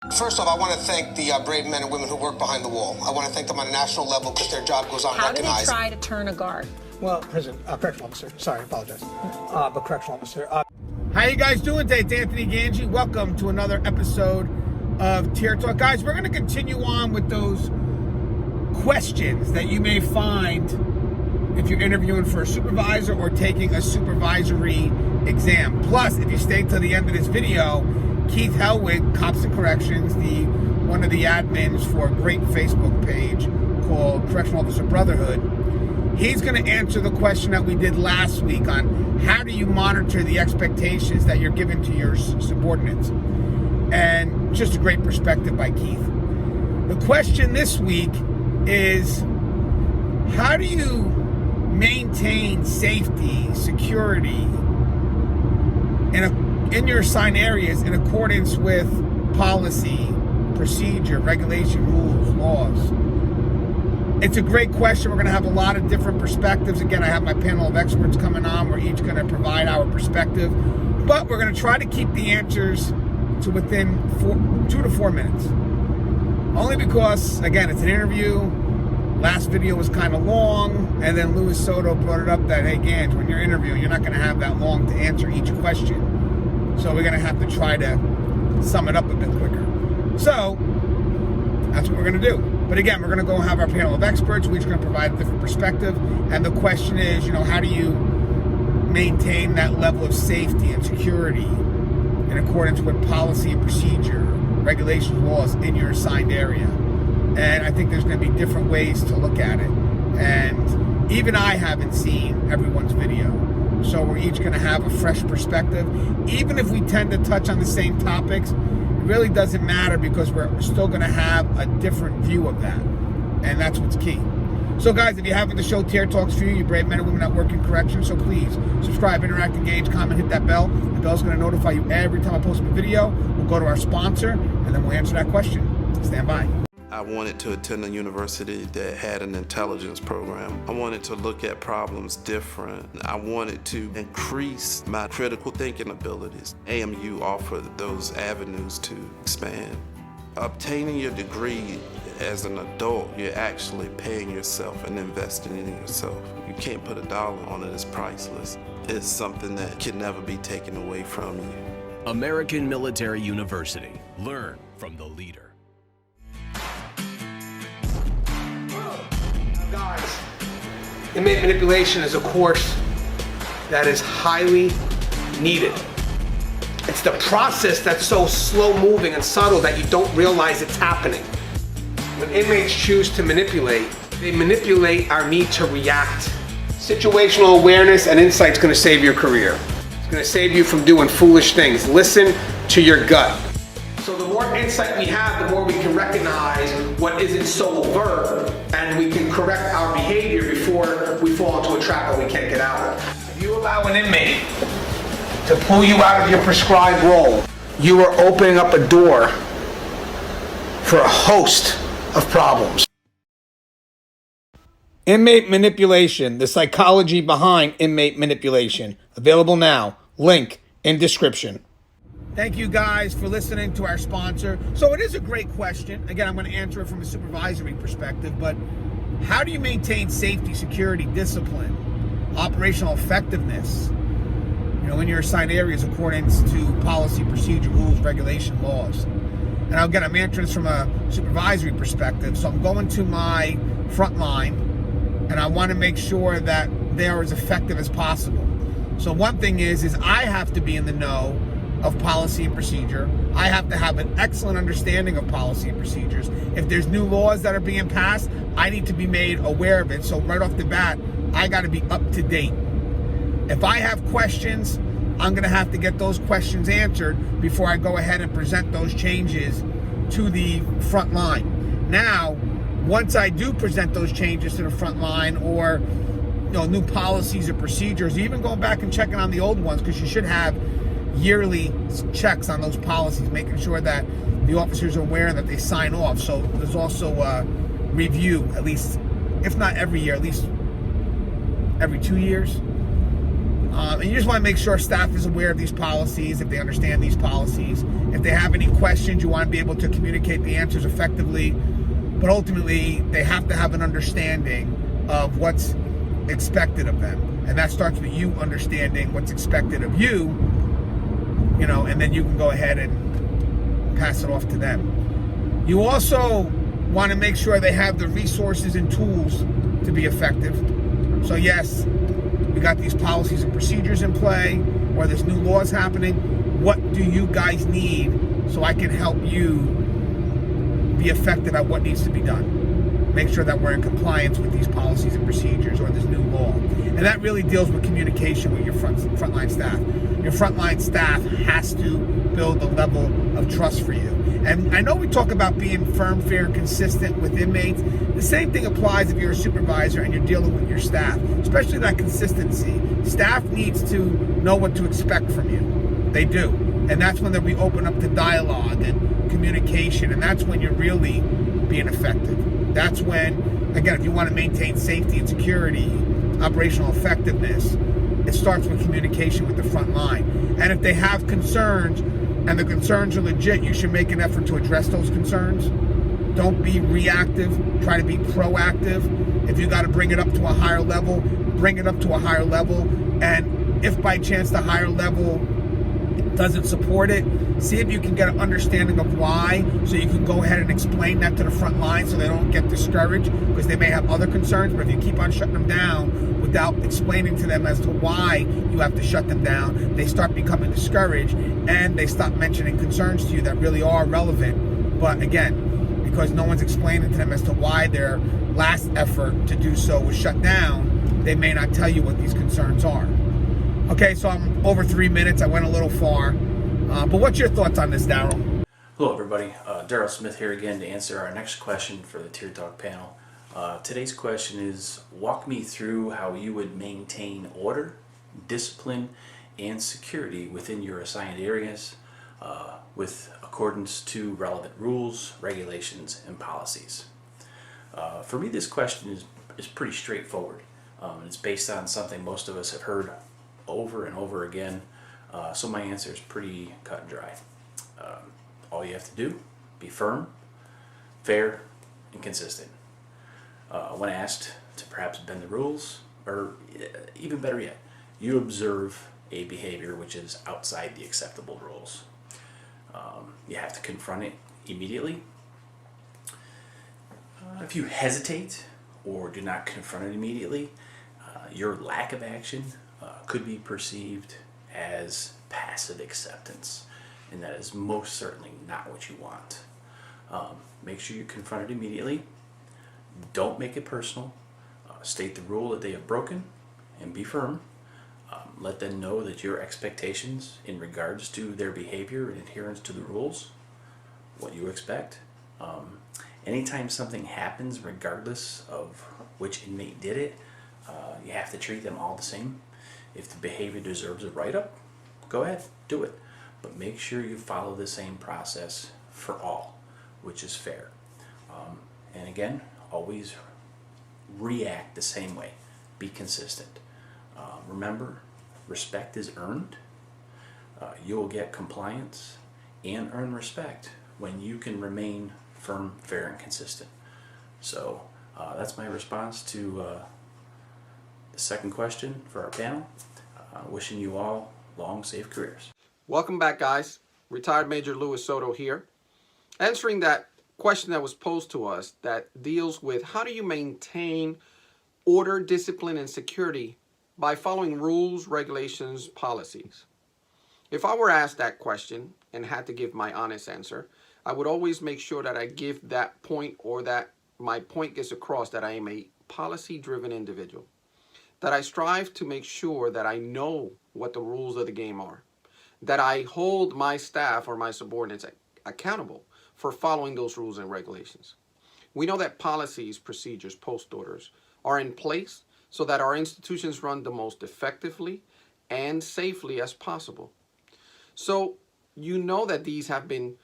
First off, I want to thank the brave men and women who work behind the wall. I want to thank them on a national level because their job goes unrecognized. How do they try to turn a guard? Well, correctional officer. Sorry, I apologize. But correctional officer. How you guys doing today? It's Anthony Gangi. Welcome to another episode of Tier Talk. Guys, we're going to continue on with those questions that you may find if you're interviewing for a supervisor or taking a supervisory exam. Plus, if you stay till the end of this video, Keith Helwig, Cops and Corrections, one of the admins for a great Facebook page called Correctional Officer Brotherhood, he's going to answer the question that we did last week on how do you monitor the expectations that you're giving to your subordinates. And just a great perspective by Keith. The question this week is, how do you maintain safety, security in your assigned areas in accordance with policy, procedure, regulation, rules, laws? It's a great question. We're going to have a lot of different perspectives. Again, I have my panel of experts coming on. We're each going to provide our perspective, but we're going to try to keep the answers to within 2 to 4 minutes. Only because, again, it's an interview. Last video was kind of long, and then Soto brought it up that, hey, Gans, when you're interviewing, you're not going to have that long to answer each question. So we're going to have to try to sum it up a bit quicker. So that's what we're going to do. But again, we're going to go have our panel of experts. We're each going to provide a different perspective. And the question is, how do you maintain that level of safety and security in accordance with policy and procedure, regulations, laws in your assigned area? And I think there's going to be different ways to look at it. And even I haven't seen everyone's video. So we're each going to have a fresh perspective. Even if we tend to touch on the same topics, it really doesn't matter because we're still going to have a different view of that. And that's what's key. So guys, if you haven't, the show Tier Talks for you brave men and women that work in corrections. So please subscribe, interact, engage, comment, hit that bell. The bell's going to notify you every time I post a video. We'll go to our sponsor and then we'll answer that question. Stand by. I wanted to attend a university that had an intelligence program. I wanted to look at problems different. I wanted to increase my critical thinking abilities. AMU offered those avenues to expand. Obtaining your degree as an adult, you're actually paying yourself and investing in yourself. You can't put a dollar on it, it's priceless. It's something that can never be taken away from you. American Military University. Learn from the leader. Guys, Inmate Manipulation is a course that is highly needed. It's the process that's so slow moving and subtle that you don't realize it's happening. When inmates choose to manipulate, they manipulate our need to react. Situational awareness and insight is going to save your career. It's going to save you from doing foolish things. Listen to your gut. So the more insight we have, the more we can recognize what isn't so overt, and we can correct our behavior before we fall into a trap that we can't get out of. If you allow an inmate to pull you out of your prescribed role, you are opening up a door for a host of problems. Inmate Manipulation, the psychology behind inmate manipulation. Available now. Link in description. Thank you guys for listening to our sponsor. So it is a great question. Again, I'm going to answer it from a supervisory perspective, but how do you maintain safety, security, discipline, operational effectiveness, in your assigned areas according to policy, procedure, rules, regulation, laws? And again, I'm answering this from a supervisory perspective. So I'm going to my front line and I want to make sure that they are as effective as possible. So one thing is I have to be in the know of policy and procedure. I have to have an excellent understanding of policy and procedures. If there's new laws that are being passed, I need to be made aware of it. So right off the bat, I got to be up to date. If I have questions, I'm going to have to get those questions answered before I go ahead and present those changes to the front line. Now, once I do present those changes to the front line, or new policies or procedures, even going back and checking on the old ones, because you should have yearly checks on those policies, making sure that the officers are aware that they sign off. So there's also a review, at least, if not every year, at least every 2 years. And you just want to make sure staff is aware of these policies, if they understand these policies. If they have any questions, you want to be able to communicate the answers effectively. But ultimately, they have to have an understanding of what's expected of them. And that starts with you understanding what's expected of you, you know, and then you can go ahead and pass it off to them. You also want to make sure they have the resources and tools to be effective. So yes, we got these policies and procedures in play, or there's new laws happening. What do you guys need so I can help you be effective at what needs to be done? Make sure that we're in compliance with these policies and procedures or this new law. And that really deals with communication with your frontline staff. Your frontline staff has to build a level of trust for you. And I know we talk about being firm, fair, and consistent with inmates. The same thing applies if you're a supervisor and you're dealing with your staff, especially that consistency. Staff needs to know what to expect from you. They do. And that's when we open up to dialogue and communication, and that's when you're really being effective. That's when, again, if you want to maintain safety and security, operational effectiveness, it starts with communication with the front line. And if they have concerns and the concerns are legit, you should make an effort to address those concerns. Don't be reactive. Try to be proactive. If you got to bring it up to a higher level, bring it up to a higher level. And if by chance the higher level doesn't support it, see if you can get an understanding of why, so you can go ahead and explain that to the front line so they don't get discouraged, because they may have other concerns. But if you keep on shutting them down without explaining to them as to why you have to shut them down, they start becoming discouraged and they stop mentioning concerns to you that really are relevant. But again, because no one's explaining to them as to why their last effort to do so was shut down, they may not tell you what these concerns are. Okay, so I'm over 3 minutes. I went a little far. But what's your thoughts on this, Darryl? Hello, everybody. Darryl Smith here again to answer our next question for the Tier Talk panel. Today's question is, walk me through how you would maintain order, discipline, and security within your assigned areas with accordance to relevant rules, regulations, and policies. For me, this question is pretty straightforward. It's based on something most of us have heard over and over again. So my answer is pretty cut and dry. All you have to do, be firm, fair, and consistent. When asked to perhaps bend the rules, or even better yet, you observe a behavior which is outside the acceptable rules. You have to confront it immediately. If you hesitate or do not confront it immediately, your lack of action could be perceived as passive acceptance, and that is most certainly not what you want. Make sure you confront it immediately. Don't make it personal. State the rule that they have broken and be firm. Let them know that your expectations in regards to their behavior and adherence to the rules, what you expect. Anytime something happens, regardless of which inmate did it, you have to treat them all the same. If the behavior deserves a write-up, go ahead, do it. But make sure you follow the same process for all, which is fair. And again, always react the same way. Be consistent. Remember, respect is earned. You will get compliance and earn respect when you can remain firm, fair, and consistent. So that's my response to the second question for our panel. Wishing you all long, safe careers. Welcome back, guys. Retired Major Louis Soto here, answering that question that was posed to us that deals with how do you maintain order, discipline, and security by following rules, regulations, policies. If I were asked that question and had to give my honest answer, I would always make sure that I give that point, or that my point gets across, that I am a policy-driven individual, that I strive to make sure that I know what the rules of the game are, that I hold my staff or my subordinates accountable for following those rules and regulations. We know that policies, procedures, post orders are in place so that our institutions run the most effectively and safely as possible. So you know that these have been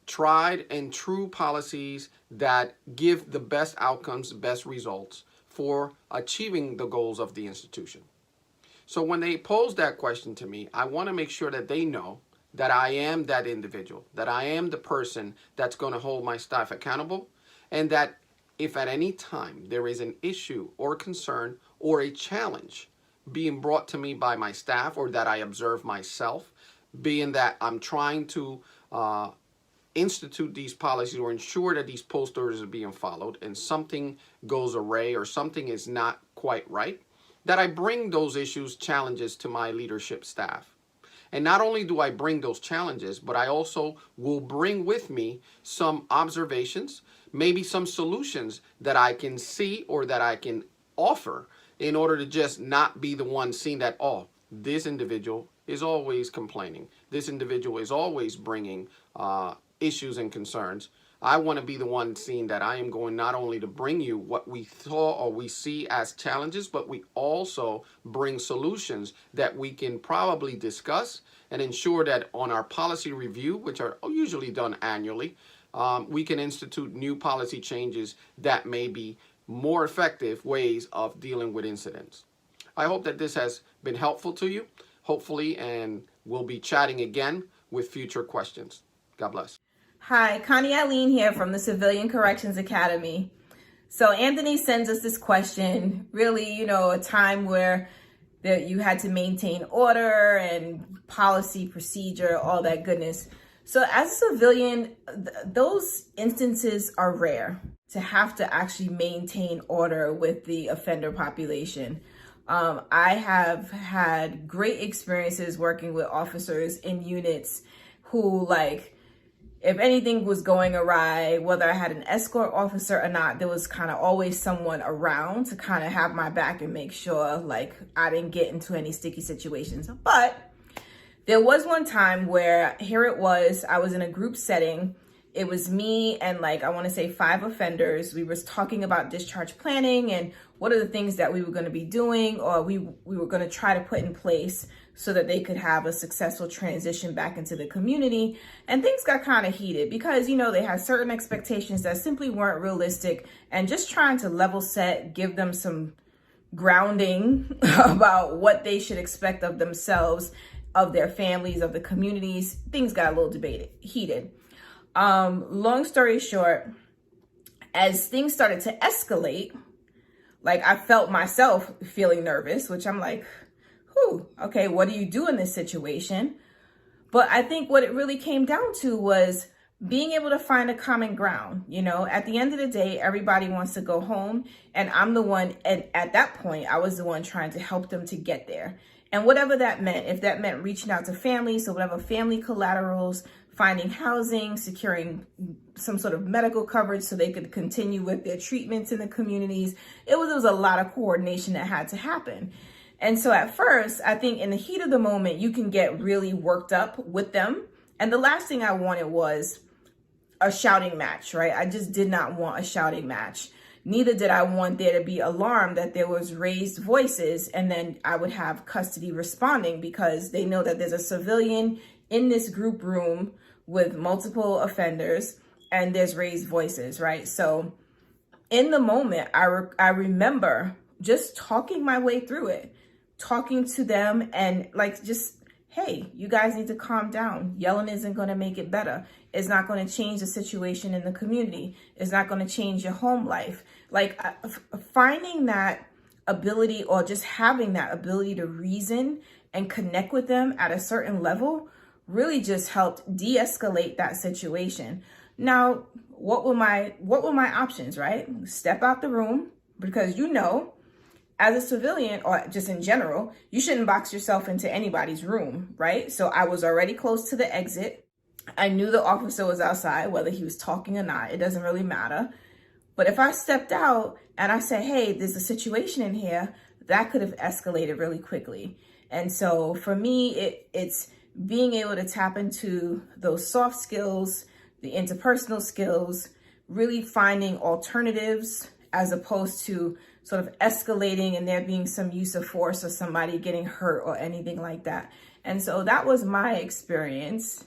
tried and true policies that give the best outcomes, the best results for achieving the goals of the institution. So when they pose that question to me, I want to make sure that they know that I am that individual, that I am the person that's going to hold my staff accountable, and that if at any time there is an issue or concern or a challenge being brought to me by my staff or that I observe myself, being that I'm trying to institute these policies or ensure that these post orders are being followed and something goes awry or something is not quite right, that I bring those issues, challenges to my leadership staff. And not only do I bring those challenges, but I also will bring with me some observations, maybe some solutions that I can see or that I can offer in order to just not be the one seeing that, oh, this individual is always complaining. This individual is always bringing issues and concerns. I want to be the one seeing that I am going not only to bring you what we saw or we see as challenges, but we also bring solutions that we can probably discuss and ensure that on our policy review, which are usually done annually, we can institute new policy changes that may be more effective ways of dealing with incidents. I hope that this has been helpful to you, hopefully, and we'll be chatting again with future questions. God bless. Hi, Connie Alleyne here from the Civilian Corrections Academy. So Anthony sends us this question, really, a time where you had to maintain order and policy, procedure, all that goodness. So as a civilian, those instances are rare to have to actually maintain order with the offender population. I have had great experiences working with officers in units who, if anything was going awry, whether I had an escort officer or not, there was kind of always someone around to kind of have my back and make sure I didn't get into any sticky situations. But there was one time where I was in a group setting. It was me and I want to say 5 offenders. We were talking about discharge planning and what are the things that we were going to be doing or we were going to try to put in place so that they could have a successful transition back into the community. And things got kind of heated because, they had certain expectations that simply weren't realistic, and just trying to level set, give them some grounding about what they should expect of themselves, of their families, of the communities. Things got a little heated. Long story short, as things started to escalate, I felt myself feeling nervous, which I'm like, okay, what do you do in this situation? But I think what it really came down to was being able to find a common ground. At the end of the day, everybody wants to go home, and I'm the one, and at that point, I was the one trying to help them to get there. And whatever that meant, if that meant reaching out to families, so whatever family collaterals, finding housing, securing some sort of medical coverage so they could continue with their treatments in the communities, there was a lot of coordination that had to happen. And so at first, I think in the heat of the moment, you can get really worked up with them. And the last thing I wanted was a shouting match, right? I just did not want a shouting match. Neither did I want there to be alarm that there was raised voices and then I would have custody responding, because they know that there's a civilian in this group room with multiple offenders and there's raised voices, right? So in the moment, I remember just talking my way through it, talking to them and hey, you guys need to calm down. Yelling isn't going to make it better. It's not going to change the situation in the community. It's not going to change your home life. Finding that ability, or just having that ability to reason and connect with them at a certain level, really just helped de-escalate that situation. Now, what were my options, right? Step out the room, because as a civilian, or just in general, you shouldn't box yourself into anybody's room, right? So I was already close to the exit. I knew the officer was outside, whether he was talking or not, it doesn't really matter. But if I stepped out and I said, hey, there's a situation in here, that could have escalated really quickly. And so for me, it's being able to tap into those soft skills, the interpersonal skills, really finding alternatives as opposed to sort of escalating and there being some use of force or somebody getting hurt or anything like that. And so that was my experience,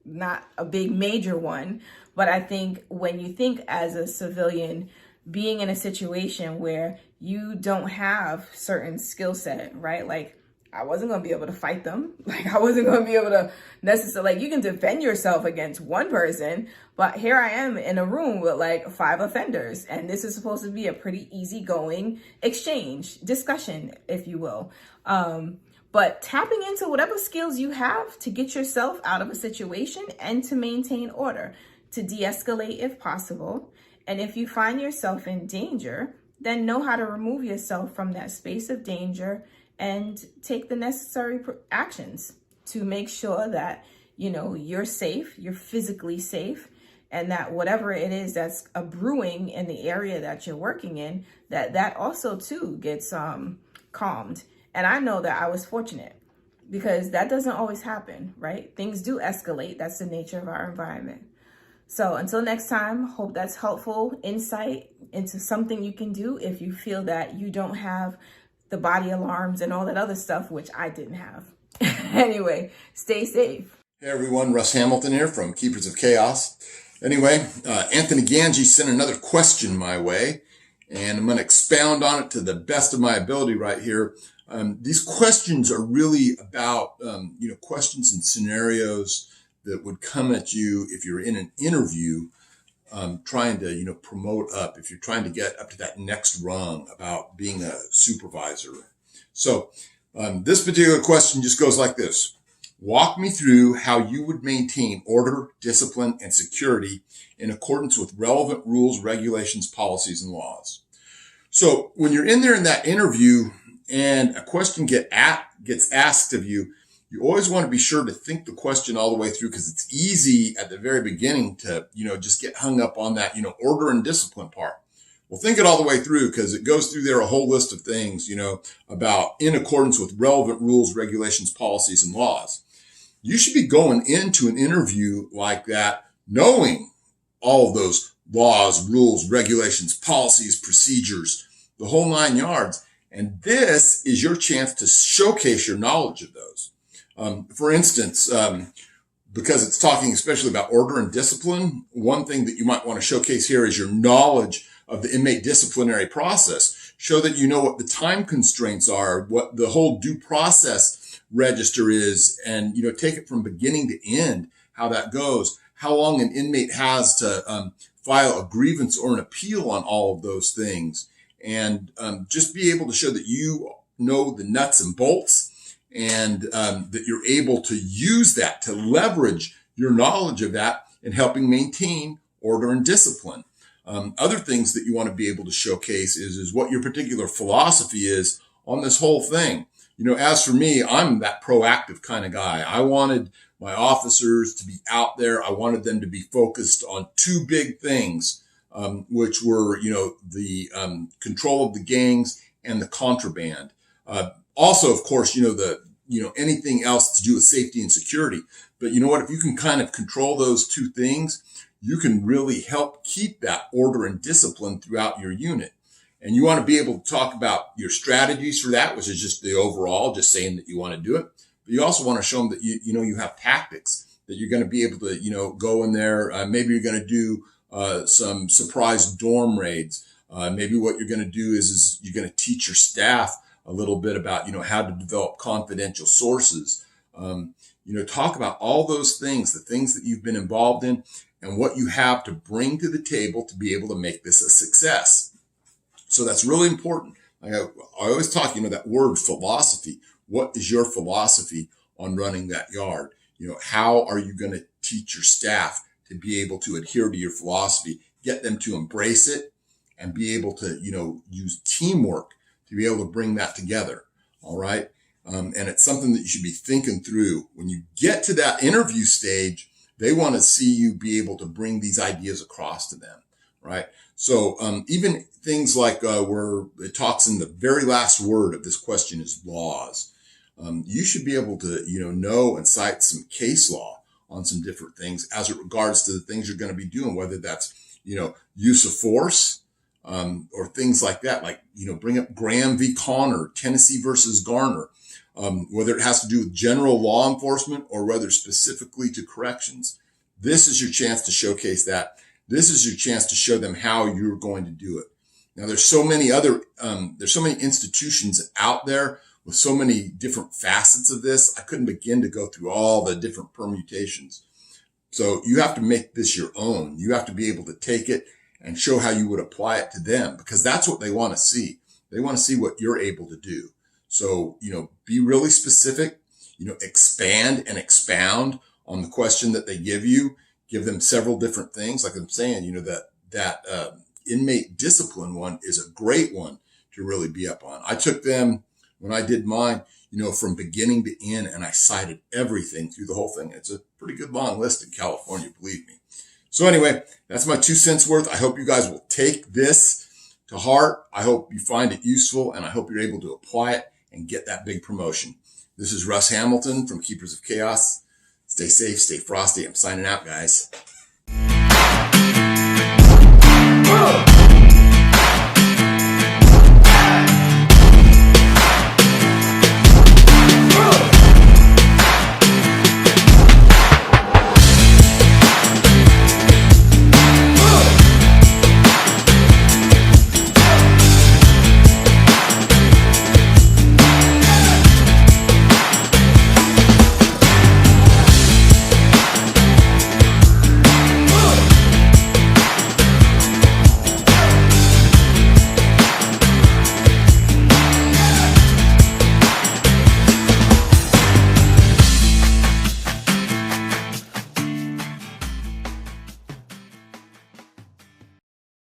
not a big major one, but I think when you think as a civilian, being in a situation where you don't have certain skill set, right? Like, I wasn't going to be able to fight them. Like, I wasn't going to be able to necessarily, like, you can defend yourself against one person, but here I am in a room with like 5 offenders, and this is supposed to be a pretty easygoing exchange, discussion, if you will. But tapping into whatever skills you have to get yourself out of a situation and to maintain order, to de-escalate if possible. And if you find yourself in danger, then know how to remove yourself from that space of danger and take the necessary actions to make sure that, you know, you're safe, you're physically safe, and that whatever it is that's a brewing in the area that you're working in, that also too gets calmed. And I know that I was fortunate because that doesn't always happen, right? Things do escalate. That's the nature of our environment. So until next time, hope that's helpful insight into something you can do if you feel that you don't have the body alarms and all that other stuff, which I didn't have. Anyway, stay safe. Hey everyone, Russ Hamilton here from Keepers of Chaos. Anyway, Anthony Gangi sent another question my way, and I'm going to expound on it to the best of my ability right here. These questions are really about, questions and scenarios that would come at you if you're in an interview, trying to, promote up, if you're trying to get up to that next rung about being a supervisor. So this particular question just goes like this. Walk me through how you would maintain order, discipline, and security in accordance with relevant rules, regulations, policies, and laws. So when you're in there in that interview and a question gets asked of you, you always want to be sure to think the question all the way through, because it's easy at the very beginning to, just get hung up on that, order and discipline part. Well, think it all the way through, because it goes through there a whole list of things, about in accordance with relevant rules, regulations, policies, and laws. You should be going into an interview like that, knowing all of those laws, rules, regulations, policies, procedures, the whole 9 yards. And this is your chance to showcase your knowledge of those. For instance, because it's talking especially about order and discipline, one thing that you might want to showcase here is your knowledge of the inmate disciplinary process. Show that you know what the time constraints are, what the whole due process register is, and, take it from beginning to end, how that goes, how long an inmate has to file a grievance or an appeal on all of those things. And just be able to show that you know the nuts and bolts, and that you're able to use that to leverage your knowledge of that in helping maintain order and discipline. Other things that you want to be able to showcase is what your particular philosophy is on this whole thing. As for me, I'm that proactive kind of guy. I wanted my officers to be out there. I wanted them to be focused on 2 big things, which were, the control of the gangs and the contraband. Also, of course, anything else to do with safety and security. But you know what? If you can kind of control those 2 things, you can really help keep that order and discipline throughout your unit. And you want to be able to talk about your strategies for that, which is just the overall, just saying that you want to do it. But you also want to show them that you have tactics, that you're going to be able to, go in there. Maybe you're going to do some surprise dorm raids. Maybe what you're going to do is you're going to teach your staff a little bit about, how to develop confidential sources. Talk about all those things, the things that you've been involved in, and what you have to bring to the table to be able to make this a success. So that's really important. I always talk, that word philosophy. What is your philosophy on running that yard? How are you going to teach your staff to be able to adhere to your philosophy, get them to embrace it, and be able to, use teamwork to be able to bring that together. All right. And it's something that you should be thinking through. When you get to that interview stage, they want to see you be able to bring these ideas across to them. Right. So even things like where it talks in the very last word of this question is laws. You should be able to, know and cite some case law on some different things as it regards to the things you're going to be doing, whether that's, use of force, or things like that, like, bring up Graham v. Connor, Tennessee versus Garner, whether it has to do with general law enforcement or whether specifically to corrections. This is your chance to showcase that. This is your chance to show them how you're going to do it. Now, there's so many institutions out there with so many different facets of this. I couldn't begin to go through all the different permutations. So you have to make this your own. You have to be able to take it and show how you would apply it to them, because that's what they want to see. They want to see what you're able to do. So, be really specific, expand and expound on the question that they give you. Give them several different things. Like I'm saying, that inmate discipline one is a great one to really be up on. I took them when I did mine, from beginning to end, and I cited everything through the whole thing. It's a pretty good long list in California, believe me. So anyway, that's my 2 cents worth. I hope you guys will take this to heart. I hope you find it useful, and I hope you're able to apply it and get that big promotion. This is Russ Hamilton from Keepers of Chaos. Stay safe, stay frosty. I'm signing out, guys.